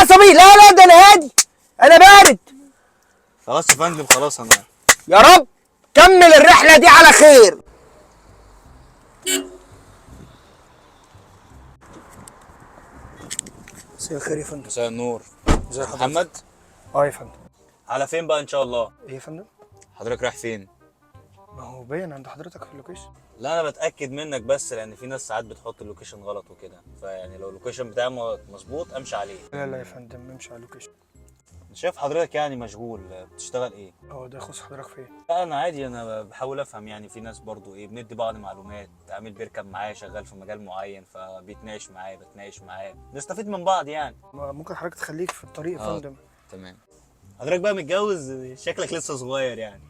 عصبي. لا لا ده انا هادي، انا بارد. خلاص يا فندم خلاص انا. يا رب كمل الرحله دي على خير. مساء الخير يا فندم. مساء النور. ازي حضرتك؟ محمد. يا فندم. على فين بقى ان شاء الله؟ ايه يا فندم؟ حضرتك رايح فين؟ ما هو باين عند حضرتك في اللوكيشن. لا انا بتاكد منك بس، لان في ناس ساعات بتحط اللوكيشن غلط وكده، فيعني لو اللوكيشن بتاعي مظبوط امشي عليه. لا لا يا فندم امشي على اللوكيشن. شايف حضرتك يعني مشغول، بتشتغل ايه؟ هو ده يخص حضرتك في ايه؟ لا انا عادي، انا بحاول افهم، يعني في ناس برضو ايه بندي بعض معلومات، عميل بيركب معايا شغال في مجال معين فبيتناقش معايا بتناقش معاه، نستفيد من بعض يعني. ممكن حضرتك تخليك في الطريق يا فندم. تمام. حضرتك بقى متجوز؟ شكلك لسه صغير يعني.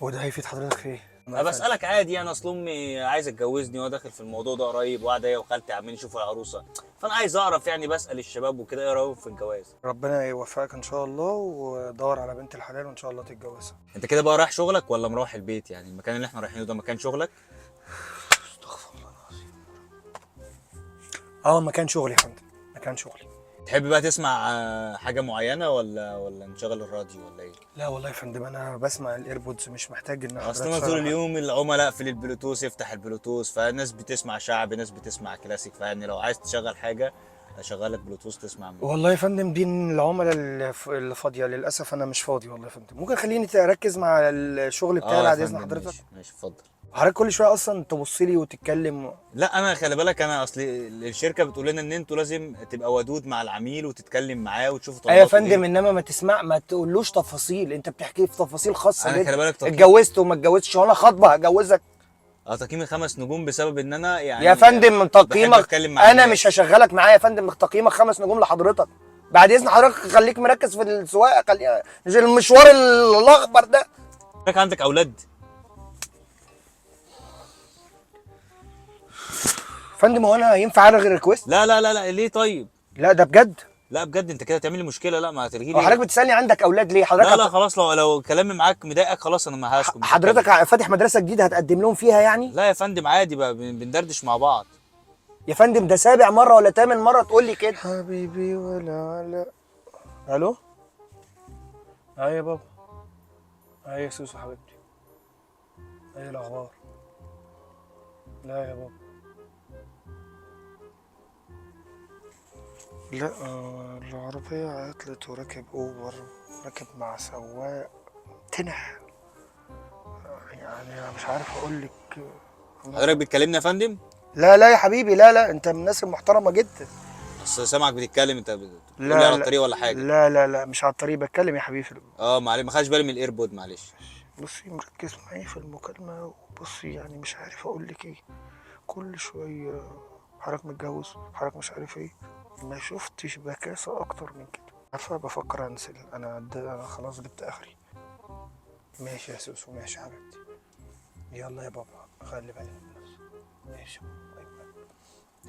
هو ده هيفيد حضرتك في ايه؟ انا بسالك عادي يعني، اصل امي عايزه تجوزني وانا داخل في الموضوع ده قريب، وقاعده هي وخالتي عمالين يشوفوا العروسه، فانا عايز اعرف يعني، بسال الشباب وكده ايه رايهم في الجواز. ربنا يوفقك ان شاء الله، ودور على بنت الحلال وان شاء الله تتجوزها. انت كده بقى رايح شغلك ولا مروح البيت؟ يعني المكان اللي احنا رايحينه ده مكان شغلك؟ استغفر الله العظيم. مكان شغلي يا فندم، مكان شغلي. تحب بقى تسمع حاجه معينه ولا نشغل الراديو ولا ايه؟ لا والله يا فندم انا بسمع الايربودز، مش محتاج ان حضرتك اصل انا طول اليوم العملاء في البلوتوث، يفتح البلوتوث، فالناس بتسمع شعبي ناس بتسمع كلاسيك، فيعني لو عايز تشغل حاجه اشغلك بلوتوث تسمع منه. والله يا فندم دي العملاء اللي فاضيه، للاسف انا مش فاضي والله يا فندم. ممكن خليني اركز مع الشغل بتاعي يا بعد اذن فندم، حضرتك؟ ماشي اتفضل. حضرتك كل شويه اصلا تبص لي وتتكلم. لا انا خلي بالك، انا اصل الشركه بتقول لنا ان انتوا لازم تبقى ودود مع العميل وتتكلم معاه وتشوفوا ايوه يا طلباته فندم، ايه. انما ما تقولوش تفاصيل، انت بتحكي في تفاصيل خاصه انا جدا. خلي بالك اتجوزت وما اتجوزتش، وانا خاطبه هجوزك. تقييمي 5 نجوم بسبب ان انا يعني يا فندم من بحب تقييمك اتكلم مع انا الناس. مش هشغلك معايا يا فندم. تقييمك 5 نجوم لحضرتك. بعد اذن حضرتك خليك مركز في السواقه، خلينا المشوار الاخضر ده. حضرتك عندك اولاد؟ فندم هو انا ينفع الغي الريكوست؟ لا لا لا لا، ليه طيب؟ لا ده بجد. لا بجد انت كده تعمل لي مشكله، لا ما هتلغي هو حضرتك لي. بتسالني عندك اولاد ليه حضرتك؟ لا لا خلاص، لو كلامي معاك مضايقك خلاص انا ما هسكت. حضرتك فاتح مدرسه جديده هتقدم لهم فيها يعني؟ لا يا فندم عادي بقى، بندردش مع بعض. يا فندم ده سابع مره ولا تامن مره تقول لي كده. حبيبي ولا الو. يا بابا. يا سوسو حبيبتي. ايه الاخبار؟ لا يا بابا. لا العربية عطلت وركب اوبر، ركب مع سواق تنح. يعني انا مش عارف اقول لك. حضرتك بتكلمني يا فندم؟ لا لا يا حبيبي، لا لا انت من الناس المحترمة جدا. بس سامعك بتتكلم، انت بتقول لي لا على لا الطريق ولا حاجه؟ لا لا لا مش على الطريق، بتكلم يا حبيبي. معلش ما خدش بالي من الايربود، معلش. بصي مركز معايا في المكالمة، وبصي يعني مش عارف اقول لك ايه. كل شوية حضرتك متجوز، حضرتك مش عارف ايه. ما شفتش بكاسة اكتر من كده. عارفة بفكر انزل، انا خلاص جبت اخري. ماشي يا سوسو، ماشي يا حبيبتي. يلا يا بابا خلي بالك من نفسك. ماشي.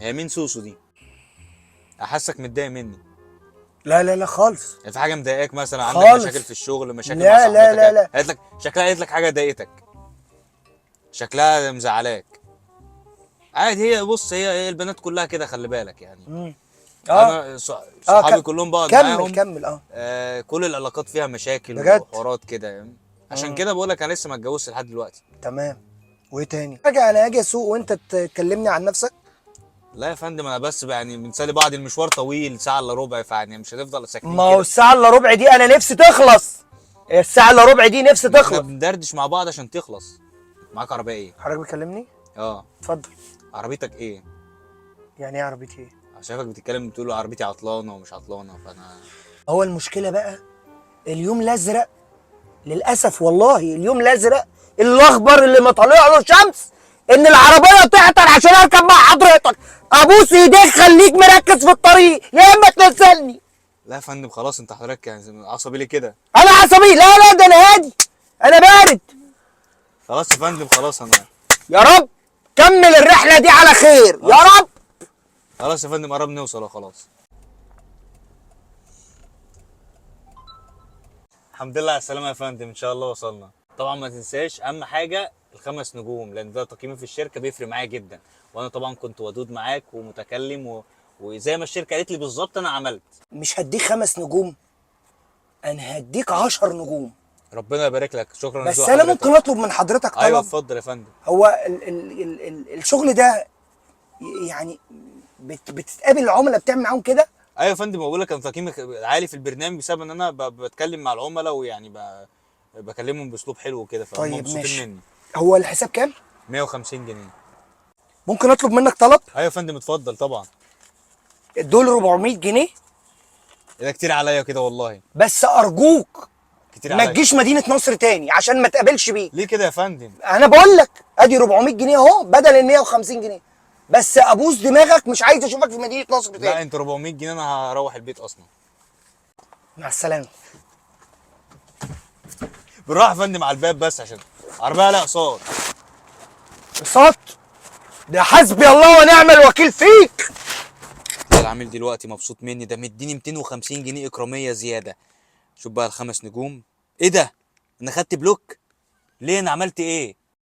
هي مين سوسو دي؟ احسك متضايق مني. لا لا لا خالص. يعني في حاجه مضايقاك مثلا؟ عندك خالص. مشاكل في الشغل، مشاكل لا مع صاحبتك؟ لا لا لا. قالت لك حاجه ضايقتك؟ شكلها مزعلاك؟ عادي، هي بص هي البنات كلها كده خلي بالك يعني. انا صحابي كلهم بقعد معاهم. كمل. كل العلاقات فيها مشاكل بجد؟ وحوارات كده يعني. عشان كده بقول لك انا لسه ما اتجوزتش لحد دلوقتي. تمام. وايه تاني؟ انا اجي اسوق وانت تكلمني عن نفسك؟ لا يا فندم انا بس يعني بنسالي بعض، المشوار طويل ساعه الا ربع، فيعني مش هنفضل ساكتين ما هو كده. الساعة الا ربع دي انا نفسي تخلص. الساعة الا ربع دي نفسي احنا تخلص. بندردش مع بعض عشان تخلص. معاك عربيه ايه؟ حضرتك بتكلمني؟ اتفضل. عربيتك ايه؟ يعني ايه عربيتي ايه؟ شايفك بتتكلم بتقول عربيتي عطلانه ومش عطلانه، فانا هو المشكلة بقى اليوم الازرق، للاسف والله اليوم الازرق الاخضر اللي ما طالع له شمس ان العربية تعطل عشان اركب مع حضرتك. ابوس ايديك خليك مركز في الطريق يا اما تنزلني. لا يا فندم خلاص، انت حضرتك يعني عصبي ليه كده؟ انا عصبي؟ لا لا ده انا هادي، انا بارد. خلاص يا فندم خلاص انا. يا رب كمل الرحلة دي على خير يا رب. خلاص يا فندم قرب نوصل خلاص. الحمد لله على السلامة يا فندم، ان شاء الله وصلنا. طبعا ما تنساش اهم حاجة ال5 نجوم، لان ده تقييمي في الشركه بيفرق معايا جدا، وانا طبعا كنت ودود معاك ومتكلم وزي ما الشركه قالت لي بالظبط انا عملت. مش هديك 5 نجوم، انا هديك 10 نجوم. ربنا يبارك لك، شكرا بس لذوق انا حضرتك. ممكن اطلب من حضرتك طلب؟ ايوه اتفضل يا فندم. هو الشغل ده يعني بتتقابل العملاء بتعمل معاهم كده؟ ايوه يا فندم، بقول لك انا تقييمي عالي في البرنامج بسبب ان انا بتكلم مع العملاء، ويعني بكلمهم باسلوب حلو وكده، فهم طيب مبسوطين ماشي. مني. هو الحساب كام؟ 150 جنيه. ممكن اطلب منك طلب؟ ايوه يا فندم اتفضل طبعا. دول 400 جنيه. ده كتير عليا كده والله. بس ارجوك كتير ما عليا. تجيش مدينه نصر تاني عشان ما تقابلش بيه. ليه كده يا فندم؟ انا بقول لك ادي 400 جنيه اهو بدل ال 150 جنيه، بس ابوس دماغك مش عايز اشوفك في مدينه نصر لا تاني. انت 400 جنيه انا هروح البيت اصلا. مع السلامه. بالراحه يا فندم على الباب بس عشان عربيه لها اقساط. اقساط؟ ده حسبي الله ونعم الوكيل فيك. ده العميل دلوقتي مبسوط مني، ده مديني 250 جنيه اكراميه زياده. شوف بقى ال5 نجوم. ايه ده؟ انا خدت بلوك؟ ليه؟ انا عملت ايه؟